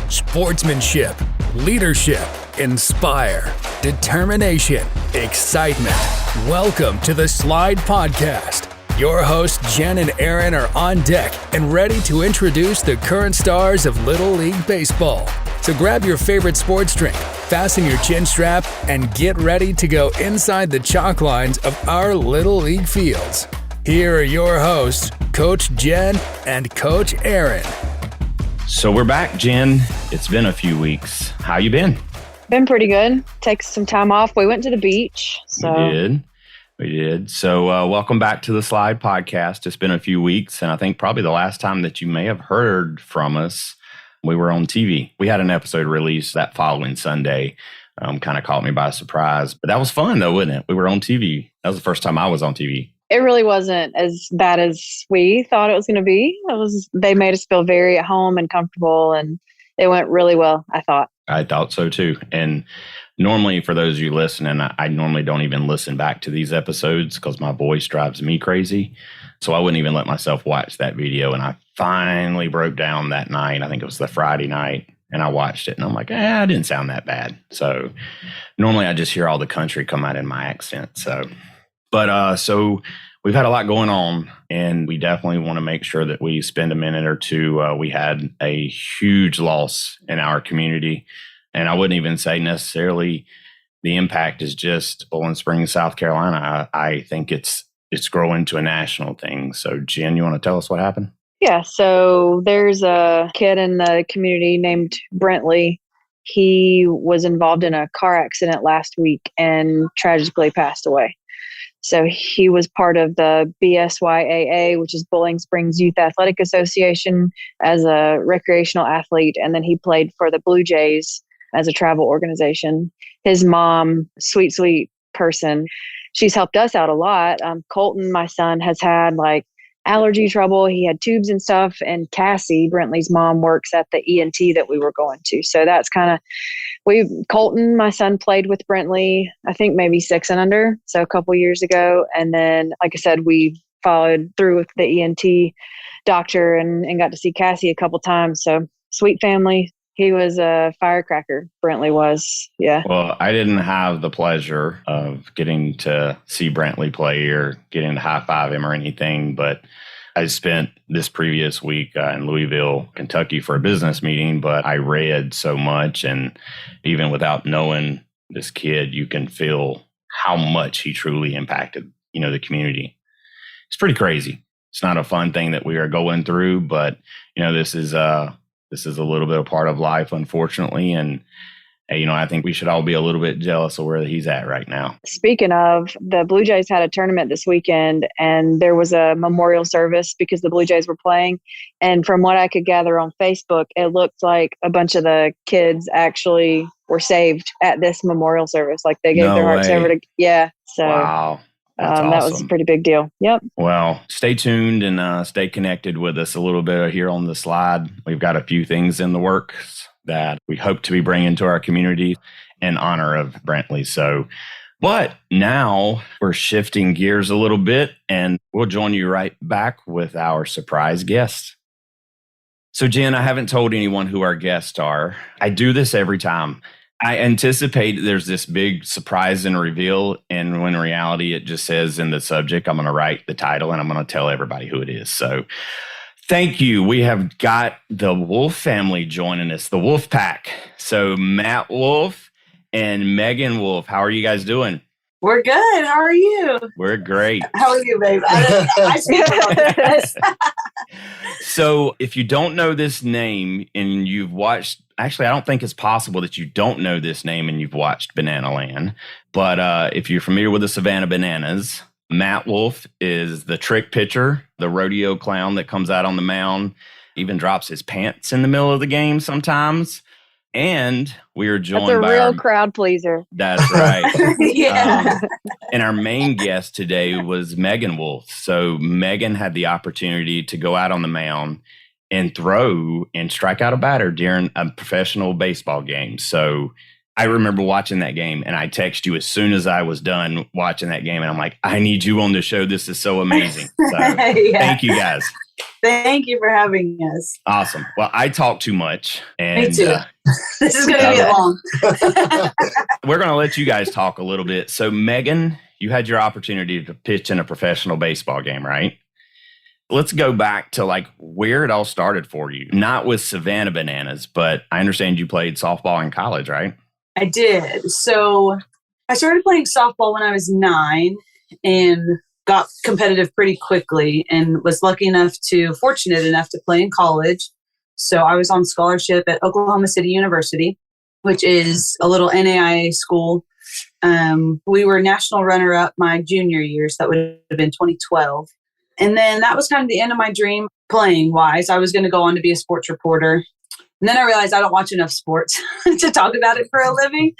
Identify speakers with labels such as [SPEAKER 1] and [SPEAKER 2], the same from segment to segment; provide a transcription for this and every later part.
[SPEAKER 1] Sportsmanship, leadership, inspire, determination, excitement. Welcome to the Slide Podcast. Your hosts, Jen and Aaron, are on deck and ready to introduce the current stars of Little League Baseball. So grab your favorite sports drink, fasten your chin strap, and get ready to go inside the chalk lines of our Little League fields. Here are your hosts, Coach Jen and Coach Aaron.
[SPEAKER 2] So we're back, Jen. It's been a few weeks. How you been?
[SPEAKER 3] Been pretty good. Takes some time off. We went to the beach.
[SPEAKER 2] We did. So welcome back to the Slide Podcast. It's been a few weeks, and I think probably the last time that you may have heard from us, we were on TV. We had an episode released that following Sunday. Kind of caught me by surprise. But that was fun, though, wasn't it? We were on TV. That was the first time I was on TV.
[SPEAKER 3] It really wasn't as bad as we thought it was going to be. They made us feel very at home and comfortable, and it went really well, I thought.
[SPEAKER 2] I thought so, too. And normally, for those of you listening, I normally don't even listen back to these episodes because my voice drives me crazy. So I wouldn't even let myself watch that video. And I finally broke down that night. I think it was the Friday night. And I watched it and I'm like, I didn't sound that bad. So normally I just hear all the country come out in my accent. So we've had a lot going on, and we definitely want to make sure that we spend a minute or two. We had a huge loss in our community. And I wouldn't even say necessarily the impact is just Bowling Springs, South Carolina. I think it's growing to a national thing. So, Jen, you want to tell us what happened?
[SPEAKER 3] Yeah, so there's a kid in the community named Brentley. He was involved in a car accident last week and tragically passed away. So he was part of the BSYAA, which is Bowling Springs Youth Athletic Association, as a recreational athlete. And then he played for the Blue Jays as a travel organization. His mom, sweet person, she's helped us out a lot. Colton, my son, has had allergy trouble. He had tubes and stuff. And Cassie, Brentley's mom, works at the ENT that we were going to. So that's Colton, my son, played with Brentley, I think maybe 6 and under. So a couple years ago. And then, like I said, we followed through with the ENT doctor and got to see Cassie a couple times. So sweet family. He was a firecracker, Brentley was, yeah.
[SPEAKER 2] Well, I didn't have the pleasure of getting to see Brentley play or getting to high-five him or anything, but I spent this previous week in Louisville, Kentucky for a business meeting, but I read so much, and even without knowing this kid, you can feel how much he truly impacted, the community. It's pretty crazy. It's not a fun thing that we are going through, but, this is a little bit of part of life, unfortunately. And, I think we should all be a little bit jealous of where he's at right now.
[SPEAKER 3] Speaking of, the Blue Jays had a tournament this weekend, and there was a memorial service because the Blue Jays were playing. And from what I could gather on Facebook, it looked like a bunch of the kids actually were saved at this memorial service. Like they gave their hearts over to, yeah. So
[SPEAKER 2] wow. Awesome.
[SPEAKER 3] That was a pretty big deal. Yep.
[SPEAKER 2] Well, stay tuned and stay connected with us a little bit here on the Slide. We've got a few things in the works that we hope to be bringing to our community in honor of Brentley. But now we're shifting gears a little bit, and we'll join you right back with our surprise guests. So, Jen, I haven't told anyone who our guests are. I do this every time. I anticipate there's this big surprise and reveal, and when in reality it just says in the subject, I'm going to write the title and I'm going to tell everybody who it is. So thank you. We have got the Wolf family joining us, the Wolf Pack. So Mat Wolf and Megean Wolf, how are you guys doing?
[SPEAKER 4] We're good. How are you?
[SPEAKER 2] We're great.
[SPEAKER 4] How are you, babe?
[SPEAKER 2] So if you don't know this name and you've watched, actually, I don't think it's possible that you don't know this name and you've watched Banana Land. But if you're familiar with the Savannah Bananas, Mat Wolf is the trick pitcher, the rodeo clown that comes out on the mound, even drops his pants in the middle of the game sometimes. And we are joined by
[SPEAKER 3] a real crowd pleaser.
[SPEAKER 2] That's right.
[SPEAKER 4] Yeah.
[SPEAKER 2] And our main guest today was Megean Wolf. So Megean had the opportunity to go out on the mound and throw and strike out a batter during a professional baseball game. So I remember watching that game, and I texted you as soon as I was done watching that game, and I'm like, I need you on the show. This is so amazing. So
[SPEAKER 4] Yeah.
[SPEAKER 2] Thank you, guys.
[SPEAKER 4] Thank you for having us.
[SPEAKER 2] Awesome. Well, I talk too much. And,
[SPEAKER 4] Me too. This is going to be long.
[SPEAKER 2] We're going to let you guys talk a little bit. So, Megan, you had your opportunity to pitch in a professional baseball game, right? Let's go back to like where it all started for you. Not with Savannah Bananas, but I understand you played softball in college, right?
[SPEAKER 4] I did. So I started playing softball when I was 9 and got competitive pretty quickly and was fortunate enough to play in college. So I was on scholarship at Oklahoma City University, which is a little NAIA school. We were national runner-up my junior year, so that would have been 2012. And then that was kind of the end of my dream playing-wise. I was going to go on to be a sports reporter. And then I realized I don't watch enough sports to talk about it for a living.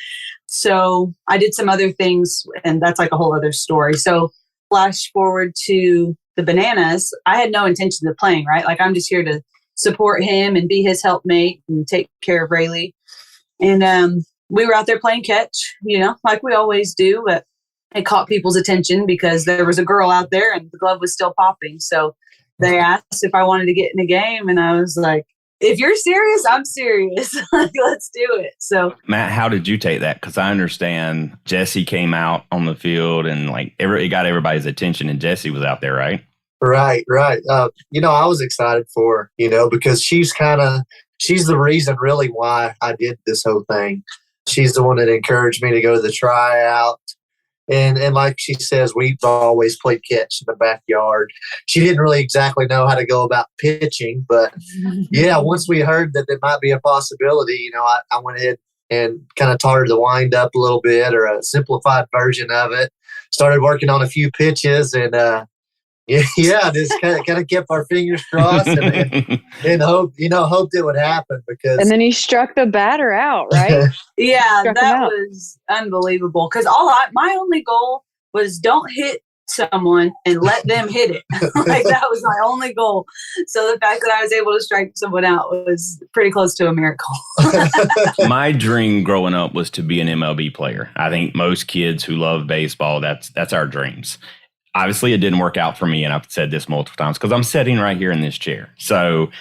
[SPEAKER 4] So I did some other things, and that's like a whole other story. So flash forward to the Bananas. I had no intention of playing, right? Like I'm just here to support him and be his helpmate and take care of Rayleigh. And we were out there playing catch, like we always do. But it caught people's attention because there was a girl out there and the glove was still popping. So they asked if I wanted to get in a game. And I was like, if you're serious, I'm serious. Like, let's do it. So,
[SPEAKER 2] Matt, how did you take that? Because I understand Jesse came out on the field and like it got everybody's attention, and Jesse was out there, right?
[SPEAKER 5] Right. I was excited for her, because she's the reason really why I did this whole thing. She's the one that encouraged me to go to the tryout. And like she says, we've always played catch in the backyard. She didn't really exactly know how to go about pitching, but yeah, once we heard that there might be a possibility, I went ahead and kind of taught her the wind up a little bit, or a simplified version of it. Started working on a few pitches, and just kind of kept our fingers crossed and hoped it would happen.
[SPEAKER 3] And then he struck the batter out, right?
[SPEAKER 4] Yeah, that was unbelievable. Because my only goal was don't hit someone and let them hit it. Like that was my only goal. So the fact that I was able to strike someone out was pretty close to a miracle.
[SPEAKER 2] My dream growing up was to be an MLB player. I think most kids who love baseball, that's our dreams. Obviously, it didn't work out for me, and I've said this multiple times because I'm sitting right here in this chair. So,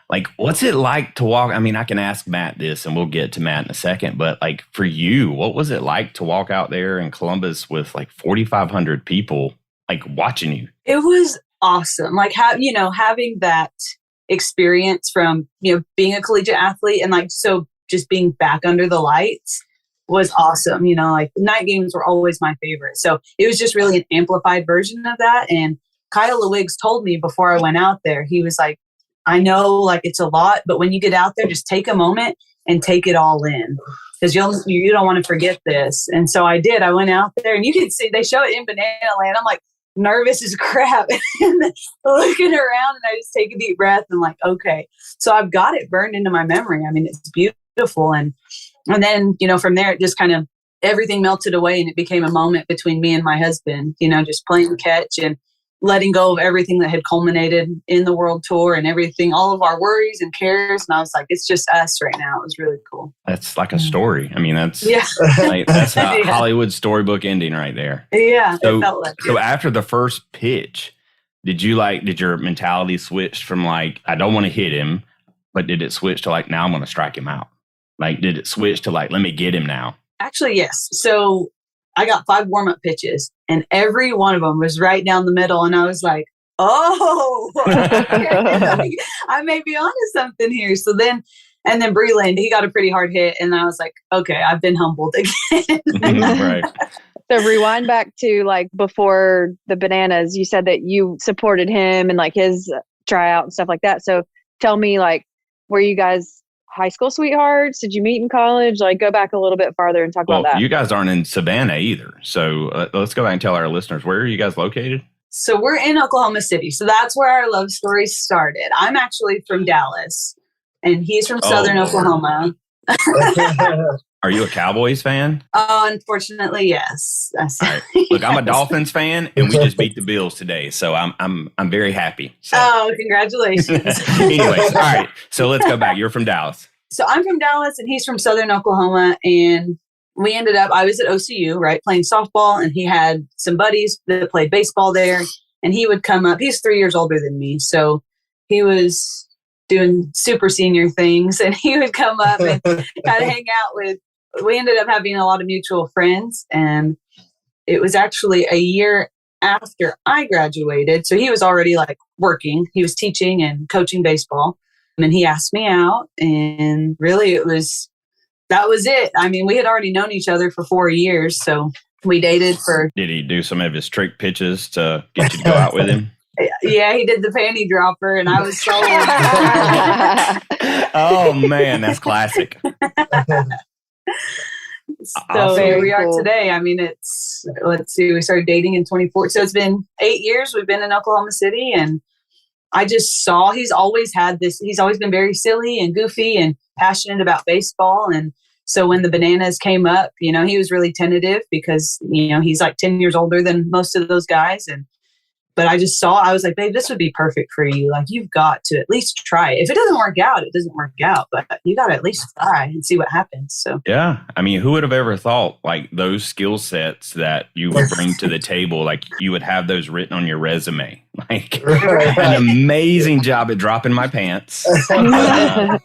[SPEAKER 2] like, what's it like to walk? I mean, I can ask Matt this, and we'll get to Matt in a second. But, like, for you, what was it like to walk out there in Columbus with, like, 4,500 people, like, watching you?
[SPEAKER 4] It was awesome. Like, having that experience from, being a collegiate athlete and, like, so just being back under the lights was awesome. Like night games were always my favorite. So it was just really an amplified version of that. And Kyle Lewiggs told me before I went out there, he was like, I know like it's a lot, but when you get out there, just take a moment and take it all in, because you don't want to forget this. And so I did. I went out there, and you can see they show it in Banana Land. I'm like nervous as crap and looking around, and I just take a deep breath and like, okay. So I've got it burned into my memory. I mean, it's beautiful. And then, from there, it just kind of everything melted away, and it became a moment between me and my husband, just playing catch and letting go of everything that had culminated in the world tour and everything, all of our worries and cares. And I was like, it's just us right now. It was really cool.
[SPEAKER 2] That's like a story. I mean, that's that's a Hollywood storybook ending right there.
[SPEAKER 4] Yeah, it felt like it.
[SPEAKER 2] So after the first pitch, did your mentality switch from like, I don't want to hit him, but did it switch to like, now I'm going to strike him out? Like, did it switch to like, let me get him now?
[SPEAKER 4] Actually, yes. So I got 5 warm-up pitches, and every one of them was right down the middle. And I was like, oh, I may be onto something here. So then, and then Breland, he got a pretty hard hit. And I was like, okay, I've been humbled again.
[SPEAKER 2] Right.
[SPEAKER 3] So rewind back to like before the Bananas, you said that you supported him and like his tryout and stuff like that. So tell me, like, were you guys high school sweethearts? Did you meet in college? Like, go back a little bit farther and talk about that.
[SPEAKER 2] You guys aren't in Savannah either. So let's go back and tell our listeners, where are you guys located?
[SPEAKER 4] So we're in Oklahoma City. So that's where our love story started. I'm actually from Dallas, and he's from Southern Oklahoma.
[SPEAKER 2] Are you a Cowboys fan?
[SPEAKER 4] Oh, unfortunately, yes.
[SPEAKER 2] All right. Look, I'm a Dolphins fan, and we just beat the Bills today, so I'm very happy. So.
[SPEAKER 4] Oh, congratulations!
[SPEAKER 2] Anyways, all right. So let's go back. You're from Dallas.
[SPEAKER 4] So I'm from Dallas, and he's from Southern Oklahoma, and we ended up. I was at OCU, right, playing softball, and he had some buddies that played baseball there, and he would come up. He's 3 years older than me, so he was doing super senior things, and he would come up and kind of hang out with. We ended up having a lot of mutual friends, and it was actually a year after I graduated. So he was already like working. He was teaching and coaching baseball, and he asked me out, and really that was it. I mean, we had already known each other for 4 years, so we dated for.
[SPEAKER 2] Did he do some of his trick pitches to get you to go out with him?
[SPEAKER 4] Yeah, he did the panty dropper, and I was so.
[SPEAKER 2] Oh man, that's classic.
[SPEAKER 4] So here we are today. I mean, let's see, we started dating in 2014. So it's been 8 years. We've been in Oklahoma City, and I just saw he's always been very silly and goofy and passionate about baseball. And so when the Bananas came up, he was really tentative because, he's like 10 years older than most of those guys. But I was like, babe, this would be perfect for you. Like, you've got to at least try it. If it doesn't work out, it doesn't work out. But you got to at least try and see what happens. So
[SPEAKER 2] yeah, I mean, who would have ever thought like those skill sets that you would bring to the table, like you would have those written on your resume? Like an amazing job at dropping my pants. We're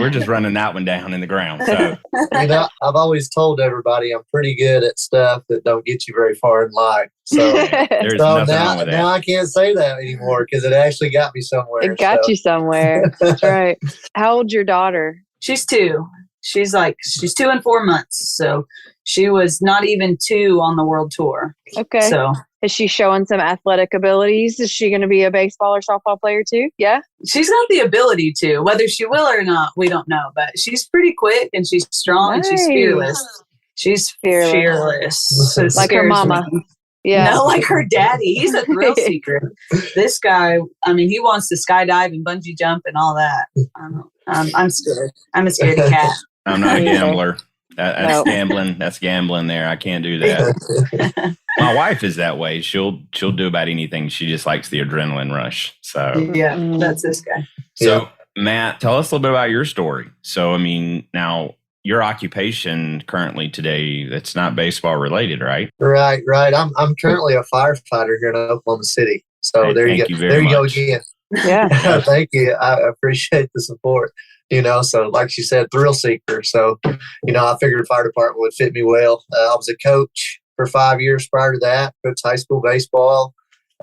[SPEAKER 2] just running that one down in the ground. So
[SPEAKER 5] I've always told everybody I'm pretty good at stuff that don't get you very far in life. So
[SPEAKER 2] there's nothing wrong with that.
[SPEAKER 5] Now I can't say that anymore because it actually got me somewhere.
[SPEAKER 3] It got you somewhere. That's right. How old's your daughter?
[SPEAKER 4] She's 2. She's 2 and 4 months. So she was not even 2 on the world tour.
[SPEAKER 3] Okay.
[SPEAKER 4] So
[SPEAKER 3] is she showing some athletic abilities? Is she going to be a baseball or softball player too? Yeah.
[SPEAKER 4] She's got the ability to. Whether she will or not, we don't know. But she's pretty quick, and she's strong, and she's fearless. She's fearless.
[SPEAKER 3] Like her mama.
[SPEAKER 4] Me.
[SPEAKER 3] Yeah.
[SPEAKER 4] No, like her daddy. He's a thrill seeker. This guy, I mean, he wants to skydive and bungee jump and all that. I'm scared. I'm a scaredy cat.
[SPEAKER 2] I'm not a gambler. That's gambling. That's gambling there. I can't do that. My wife is that way. She'll do about anything. She just likes the adrenaline rush. So
[SPEAKER 4] yeah, that's this guy.
[SPEAKER 2] So Matt, tell us a little bit about your story. So, I mean, now your occupation currently today, that's not baseball related, right?
[SPEAKER 5] Right. I'm currently a firefighter here in Oklahoma City. So there you go. There you go again.
[SPEAKER 3] Yeah.
[SPEAKER 5] Thank you. I appreciate the support. So like she said, thrill seeker. So, I figured fire department would fit me well. I was a coach for 5 years prior to that, coached high school baseball.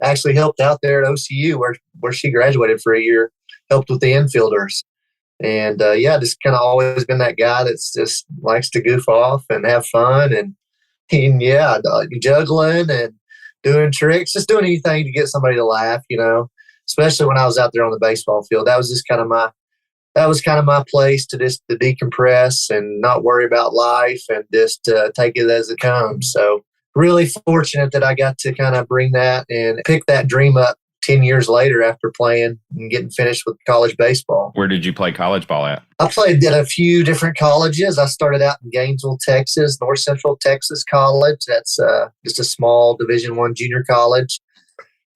[SPEAKER 5] Actually helped out there at OCU where she graduated for a year, helped with the infielders. And just kind of always been that guy that's just likes to goof off and have fun and juggling and doing tricks, just doing anything to get somebody to laugh, especially when I was out there on the baseball field. That was just kind of my place to just to decompress and not worry about life and just take it as it comes. So really fortunate that I got to kind of bring that and pick that dream up 10 years later after playing and getting finished with college baseball.
[SPEAKER 2] Where did you play college ball at?
[SPEAKER 5] I played at a few different colleges. I started out in Gainesville, Texas, North Central Texas College. That's just a small Division I junior college.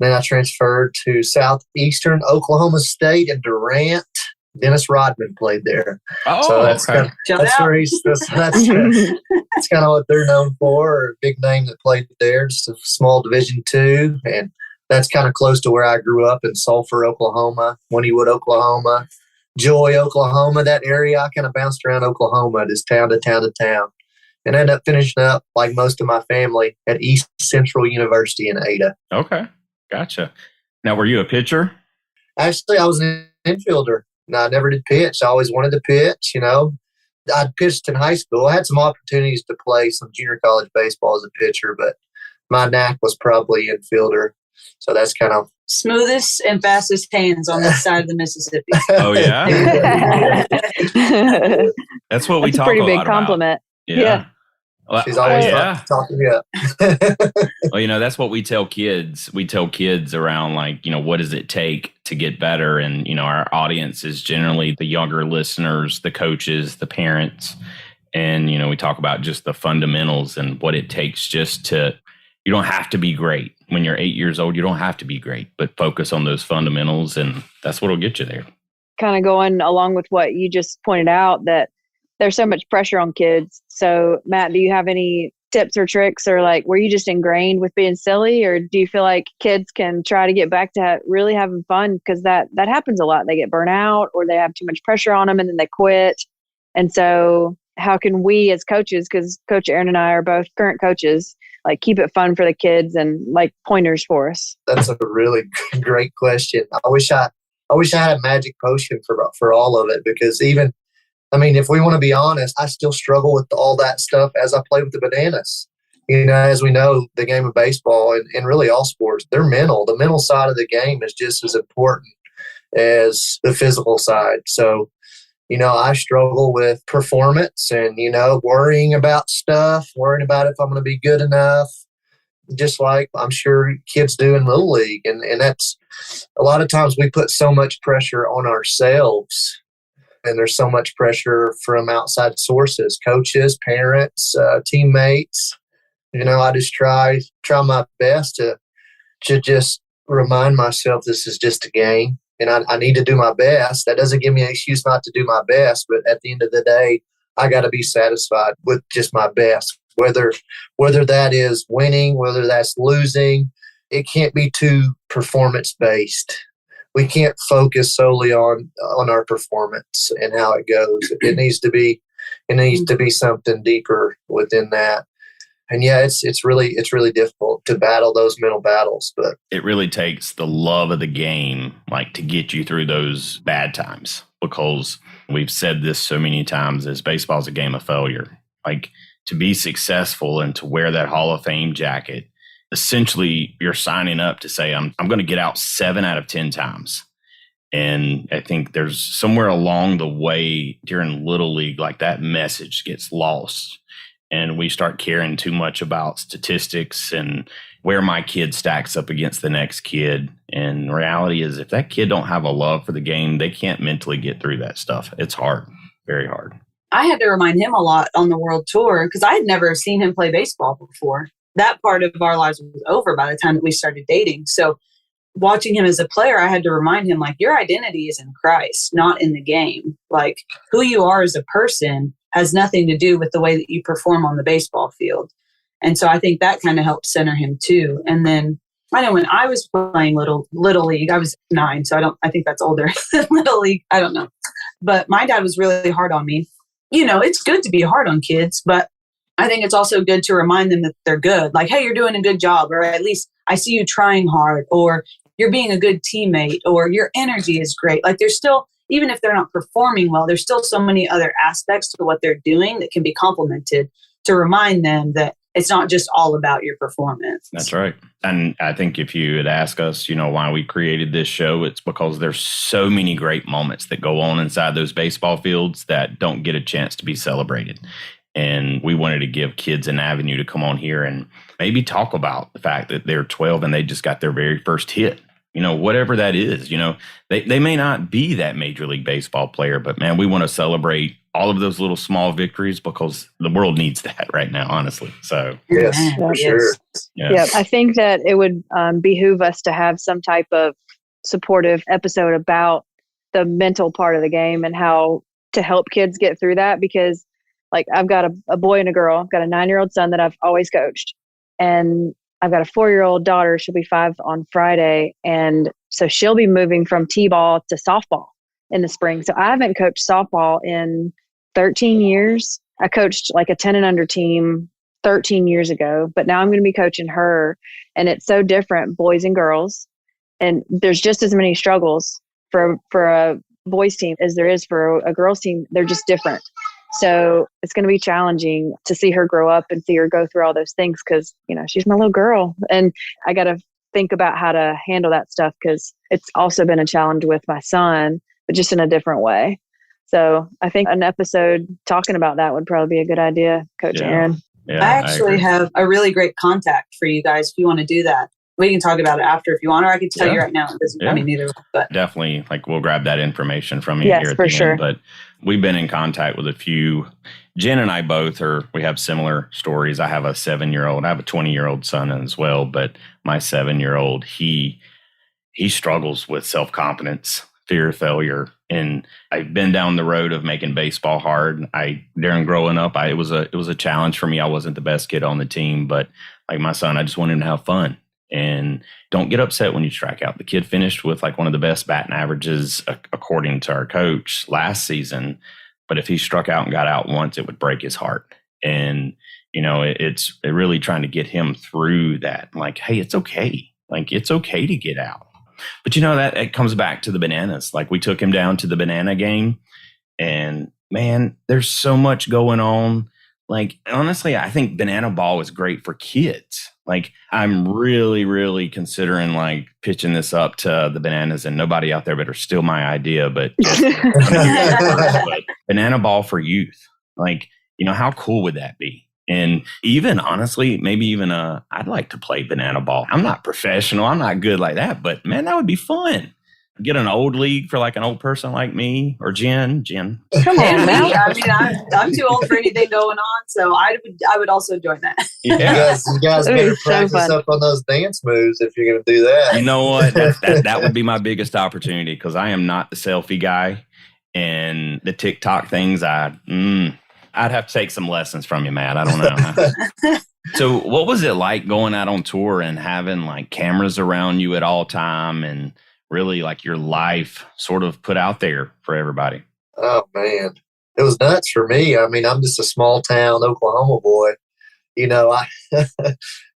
[SPEAKER 5] Then I transferred to Southeastern Oklahoma State in Durant. Dennis Rodman played there.
[SPEAKER 2] Oh,
[SPEAKER 5] so that's
[SPEAKER 2] okay.
[SPEAKER 5] That's where that's kind of what they're known for. A big name that played there, just a small Division II, and that's kind of close to where I grew up in Sulphur, Oklahoma, Wynnewood, Oklahoma, Joy, Oklahoma. That area, I kind of bounced around Oklahoma, just town to town to town, and ended up finishing up like most of my family at East Central University in Ada.
[SPEAKER 2] Okay, gotcha. Now, were you a pitcher?
[SPEAKER 5] Actually, I was an infielder. No, I never did pitch. I always wanted to pitch, I pitched in high school. I had some opportunities to play some junior college baseball as a pitcher, but my knack was probably infielder. So that's kind of
[SPEAKER 4] smoothest and fastest hands on this side of the Mississippi.
[SPEAKER 2] Oh, yeah? That's what we talk a lot about.
[SPEAKER 3] That's a pretty big compliment.
[SPEAKER 2] Yeah.
[SPEAKER 5] Well, she's always talking me up.
[SPEAKER 2] Well, that's what we tell kids. We tell kids around, like, what does it take to get better? And, our audience is generally the younger listeners, the coaches, the parents. And, we talk about just the fundamentals and what it takes just to, you don't have to be great. When you're 8 years old, you don't have to be great, but focus on those fundamentals, and that's what will get you there.
[SPEAKER 3] Kind of going along with what you just pointed out, that there's so much pressure on kids. So, Matt, do you have any tips or tricks, or like, were you just ingrained with being silly, or do you feel like kids can try to get back to really having fun? Because that happens a lot. They get burnt out, or they have too much pressure on them and then they quit. And so how can we as coaches, because Coach Aaron and I are both current coaches, like keep it fun for the kids and like pointers for us?
[SPEAKER 5] That's a really great question. I wish I had a magic potion for all of it, because if we want to be honest, I still struggle with all that stuff as I play with the Bananas. As we know, the game of baseball and really all sports, the mental side of the game is just as important as the physical side. So, I struggle with performance and, worrying about stuff, worrying about if I'm going to be good enough, just like I'm sure kids do in Little League. And that's a lot of times we put so much pressure on ourselves, and there's so much pressure from outside sources, coaches, parents, teammates. I just try my best to just remind myself this is just a game. And I need to do my best. That doesn't give me an excuse not to do my best. But at the end of the day, I got to be satisfied with just my best. Whether that is winning, whether that's losing, it can't be too performance-based. We can't focus solely on our performance and how it goes. It needs to be something deeper within that. And yeah, it's really difficult to battle those mental battles, but
[SPEAKER 2] it really takes the love of the game, like, to get you through those bad times, because we've said this so many times, as baseball is a game of failure. Like, to be successful and to wear that Hall of Fame jacket, essentially you're signing up to say, I'm going to get out 7 out of 10 times. And I think there's somewhere along the way during Little League, like, that message gets lost. And we start caring too much about statistics and where my kid stacks up against the next kid. And the reality is, if that kid don't have a love for the game, they can't mentally get through that stuff. It's hard, very hard.
[SPEAKER 4] I had to remind him a lot on the world tour, because I had never seen him play baseball before. That part of our lives was over by the time that we started dating. So watching him as a player, I had to remind him, like, your identity is in Christ, not in the game. Like, who you are as a person has nothing to do with the way that you perform on the baseball field. And so I think that kind of helped center him too. And then I know when I was playing little league, I was 9, so I think that's older than Little League. I don't know. But my dad was really hard on me. It's good to be hard on kids, but I think it's also good to remind them that they're good. Like, hey, you're doing a good job, or at least I see you trying hard, or you're being a good teammate, or your energy is great. Like, there's still, even if they're not performing well, there's still so many other aspects to what they're doing that can be complemented to remind them that it's not just all about your performance.
[SPEAKER 2] That's right. And I think if you had asked us, why we created this show, it's because there's so many great moments that go on inside those baseball fields that don't get a chance to be celebrated. And we wanted to give kids an avenue to come on here and maybe talk about the fact that they're 12 and they just got their very first hit. Whatever that is, they may not be that Major League Baseball player, but man, we want to celebrate all of those little small victories, because the world needs that right now, honestly. So
[SPEAKER 5] yes, for sure.
[SPEAKER 3] Yeah, I think that it would behoove us to have some type of supportive episode about the mental part of the game and how to help kids get through that. Because, like, I've got a boy and a girl. I've got a 9-year-old son that I've always coached, and I've got a 4-year-old daughter. She'll be 5 on Friday. And so she'll be moving from t-ball to softball in the spring. So I haven't coached softball in 13 years. I coached like a 10 and under team 13 years ago, but now I'm going to be coaching her. And it's so different, boys and girls. And there's just as many struggles for a boys team as there is for a girls team. They're just different. So it's going to be challenging to see her grow up and see her go through all those things, because, she's my little girl. And I got to think about how to handle that stuff, because it's also been a challenge with my son, but just in a different way. So I think an episode talking about that would probably be a good idea, Coach Aaron.
[SPEAKER 2] Yeah,
[SPEAKER 4] I actually have a really great contact for you guys if you want to do that. We can talk about it after if you want, or I can tell you right now. It doesn't, neither. But
[SPEAKER 2] definitely, we'll grab that information from you
[SPEAKER 3] here
[SPEAKER 2] at
[SPEAKER 3] for
[SPEAKER 2] the
[SPEAKER 3] sure.
[SPEAKER 2] end. But we've been in contact with a few. Jen and I both we have similar stories. I have a 7-year-old. I have a 20-year-old son as well. But my 7-year-old, he struggles with self-confidence fear of failure. And I've been down the road of making baseball hard. During growing up, it was a challenge for me. I wasn't the best kid on the team, but like my son, I just wanted him to have fun. And don't get upset when you strike out. The kid finished with like one of the best batting averages, according to our coach, last season. But if he struck out and got out once, it would break his heart. And, it's really trying to get him through that. Like, hey, it's okay. Like, it's okay to get out. But, that it comes back to the bananas. Like, we took him down to the banana game. And, man, there's so much going on. Like, honestly, I think banana ball is great for kids. Like, I'm really, really considering like pitching this up to the bananas, and nobody out there better steal my idea. But, but banana ball for youth, like, how cool would that be? And even honestly, maybe even I'd like to play banana ball. I'm not professional. I'm not good like that. But man, that would be fun. Get an old league for like an old person like me or Jen. Come
[SPEAKER 4] on, man. I mean, I'm too old for anything going on, so I would also join that.
[SPEAKER 2] Yeah.
[SPEAKER 5] You guys better practice up on those dance moves if you're going to do that.
[SPEAKER 2] You know what? That would be my biggest opportunity, because I am not the selfie guy, and the TikTok things. I'd have to take some lessons from you, Matt. I don't know. So what was it like going out on tour and having like cameras around you at all time, and really like your life sort of put out there for everybody?
[SPEAKER 5] Oh, man. It was nuts for me. I mean, I'm just a small town Oklahoma boy. I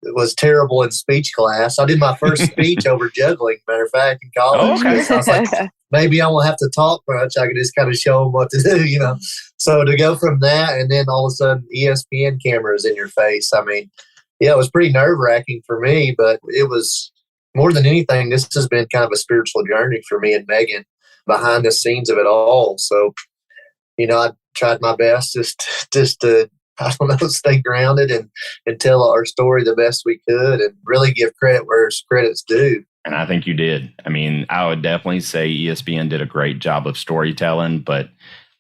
[SPEAKER 5] was terrible in speech class. I did my first speech over juggling, matter of fact, in college.
[SPEAKER 2] Oh, okay.
[SPEAKER 5] I was like, maybe I won't have to talk much. I can just kind of show them what to do, So to go from that, and then all of a sudden ESPN cameras in your face. I mean, yeah, it was pretty nerve-wracking for me, but it was more than anything, this has been kind of a spiritual journey for me and Megan behind the scenes of it all. So, I tried my best just to, I don't know, stay grounded and tell our story the best we could, and really give credit where credit's due.
[SPEAKER 2] And I think you did. I mean, I would definitely say ESPN did a great job of storytelling, but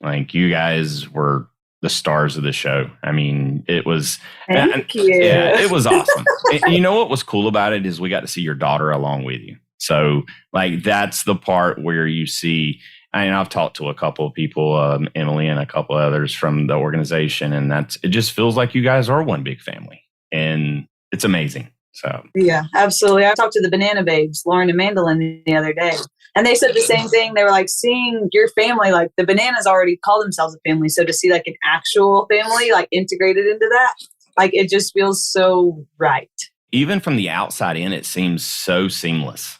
[SPEAKER 2] like, you guys were the stars of the show. I mean, it was,
[SPEAKER 4] Thank you.
[SPEAKER 2] Yeah, it was awesome. And you know what was cool about it is we got to see your daughter along with you. So like, that's the part where you see, I've talked to a couple of people, Emily and a couple of others from the organization, and it just feels like you guys are one big family, and it's amazing. So
[SPEAKER 4] yeah, absolutely. I talked to the Banana Babes, Lauren and Mandolin, the other day, and they said the same thing. They were like, seeing your family, like the Bananas already call themselves a family, so to see like an actual family like integrated into that, like it just feels so right.
[SPEAKER 2] Even from the outside in, it seems so seamless.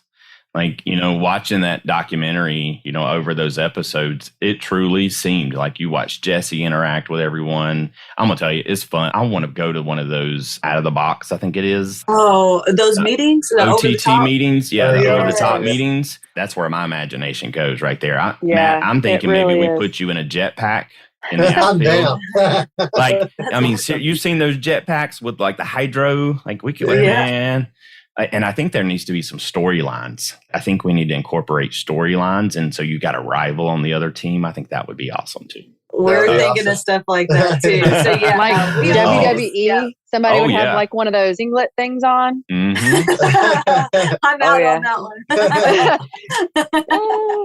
[SPEAKER 2] Like, watching that documentary, over those episodes, it truly seemed like you watched Jesse interact with everyone. I'm going to tell you, it's fun. I want to go to one of those out of the box, I think it is.
[SPEAKER 4] Oh, those meetings?
[SPEAKER 2] OTT meetings? Yeah, the over the top meetings. That's where my imagination goes right there. Matt, I'm thinking really maybe we put you in a jetpack in the outfield. Like, I mean, you've seen those jetpacks with like the hydro? Like, we could, man. And I think there needs to be some storylines. I think we need to incorporate storylines. And so you got a rival on the other team. I think that would be awesome too.
[SPEAKER 4] We're thinking of stuff like that too. So yeah,
[SPEAKER 3] like WWE, somebody would have like one of those singlet things on.
[SPEAKER 2] Mm-hmm.
[SPEAKER 4] I'm out on that
[SPEAKER 3] one.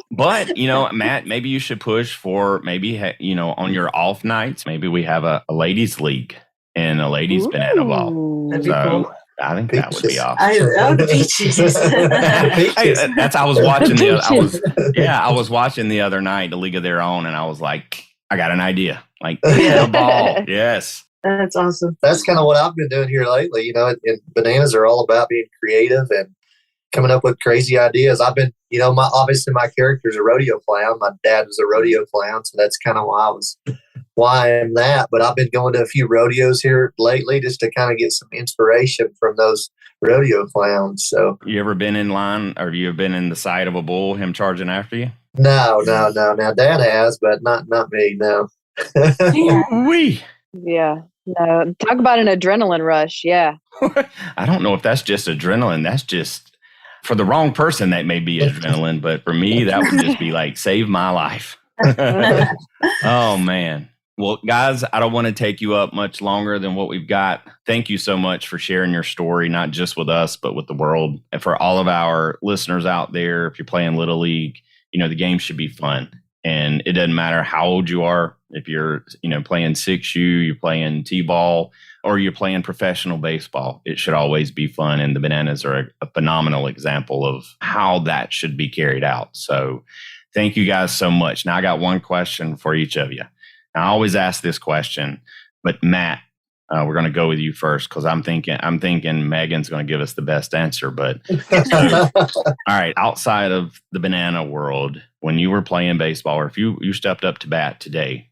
[SPEAKER 2] But, Matt, maybe you should push for maybe, on your off nights, maybe we have a ladies league and a ladies banana ball.
[SPEAKER 4] That'd be cool.
[SPEAKER 2] I think that would be awesome.
[SPEAKER 4] The peaches.
[SPEAKER 2] Hey, that's I was watching I was watching the other night, the League of Their Own, and I was like, I got an idea. Like, a ball. Yes.
[SPEAKER 4] That's awesome.
[SPEAKER 5] That's kind of what I've been doing here lately. And bananas are all about being creative and coming up with crazy ideas. I've been, obviously my character's a rodeo clown. My dad was a rodeo clown, so that's kind of why I am that. But I've been going to a few rodeos here lately just to kind of get some inspiration from those rodeo clowns. So, you
[SPEAKER 2] ever been in line, or you ever been in the sight of a bull, him charging after you?
[SPEAKER 5] No. Now Dad has, but not me. No.
[SPEAKER 3] Yeah. No. Talk about an adrenaline rush. Yeah.
[SPEAKER 2] I don't know if that's just adrenaline. That's just, for the wrong person, that may be adrenaline, but for me, that would just be like, save my life. Oh, man. Well, guys, I don't want to take you up much longer than what we've got. Thank you so much for sharing your story, not just with us, but with the world. And for all of our listeners out there, if you're playing Little League, the game should be fun. And it doesn't matter how old you are. If you're, playing 6U, you're playing T-ball, or you're playing professional baseball, it should always be fun. And the Bananas are a phenomenal example of how that should be carried out. So thank you guys so much. Now I got one question for each of you. Now, I always ask this question, but Matt, we're going to go with you first because I'm thinking Megan's going to give us the best answer. But all right, outside of the banana world, when you were playing baseball, or if you stepped up to bat today,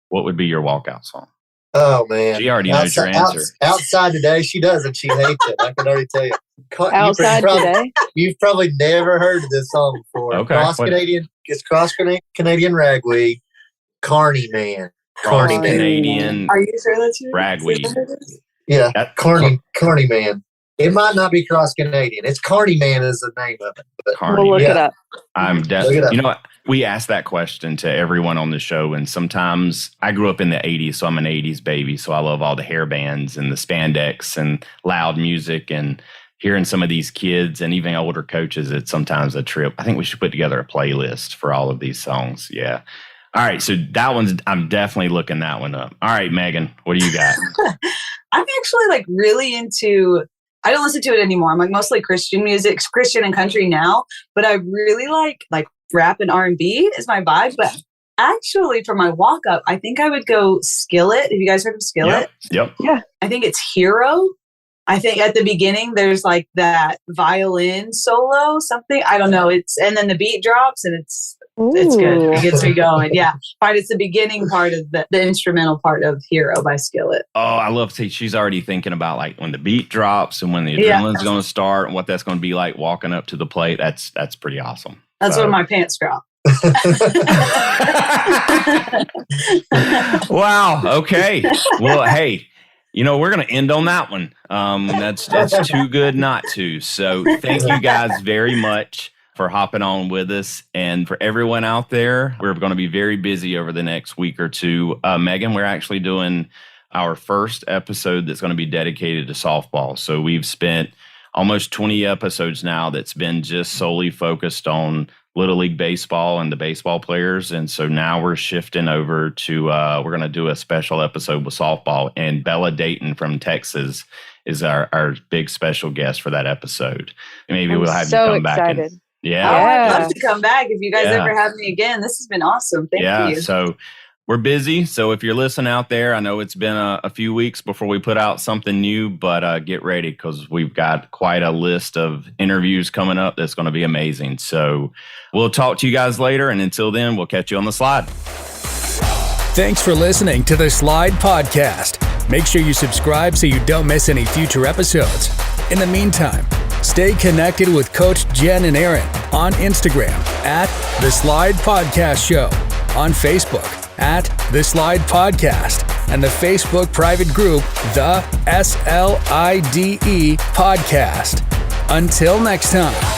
[SPEAKER 2] what would be your walkout song?
[SPEAKER 5] Oh man,
[SPEAKER 2] she already knows your answer.
[SPEAKER 5] Outside today, she doesn't. She hates it. I can already tell you.
[SPEAKER 3] Outside today,
[SPEAKER 5] you've probably never heard of this song before.
[SPEAKER 2] Okay,
[SPEAKER 5] it's cross Canadian ragweed, Carney Man.
[SPEAKER 2] Carney Canadian.
[SPEAKER 4] Are you sure that's your
[SPEAKER 2] ragweed?
[SPEAKER 5] Yeah, Carney Man. It might not be cross Canadian. It's Carney Man is the name of it. But
[SPEAKER 2] Carney.
[SPEAKER 3] We'll look it up.
[SPEAKER 2] I'm definitely. You know what? We ask that question to everyone on the show, and sometimes I grew up in the 80s, so I'm an 80s baby. So I love all the hair bands and the spandex and loud music, and hearing some of these kids and even older coaches. It's sometimes a trip. I think we should put together a playlist for all of these songs. Yeah. All right, so I'm definitely looking that one up. All right, Megan, what do you got?
[SPEAKER 4] I'm actually really into, I don't listen to it anymore. I'm mostly Christian music, Christian and country now, but I really like rap and R&B is my vibe. But actually for my walk up, I think I would go Skillet. Have you guys heard of Skillet?
[SPEAKER 2] Yep.
[SPEAKER 3] Yeah.
[SPEAKER 4] I think it's Hero. I think at the beginning there's that violin solo, something. I don't know. And then the beat drops and it's good. It gets me going. Yeah. But it's the beginning part of the instrumental part of Hero by Skillet.
[SPEAKER 2] Oh, I love to see she's already thinking about when the beat drops and when the adrenaline's going to start and what that's going to be like walking up to the plate. That's pretty awesome.
[SPEAKER 4] That's when my pants drop.
[SPEAKER 2] Wow. Okay. Well, hey, we're going to end on that one. That's too good not to. So thank you guys very much for hopping on with us. And for everyone out there, we're going to be very busy over the next week or two. Megan, we're actually doing our first episode that's going to be dedicated to softball. So we've spent almost 20 episodes now that's been just solely focused on Little League Baseball and the baseball players. And so now we're shifting over to, we're going to do a special episode with softball. And Bella Dayton from Texas is our big special guest for that episode. Maybe we'll have you come back. Yeah.
[SPEAKER 4] I'd love to come back if you guys ever have me again. This has been awesome. Thank you.
[SPEAKER 2] Yeah, so we're busy. So if you're listening out there, I know it's been a few weeks before we put out something new, but get ready because we've got quite a list of interviews coming up that's going to be amazing. So we'll talk to you guys later. And until then, we'll catch you on the slide.
[SPEAKER 1] Thanks for listening to the Slide Podcast. Make sure you subscribe so you don't miss any future episodes. In the meantime, stay connected with Coach Jen and Aaron on Instagram at The Slide Podcast Show, on Facebook at The Slide Podcast, and the Facebook private group, The SLIDE Podcast. Until next time.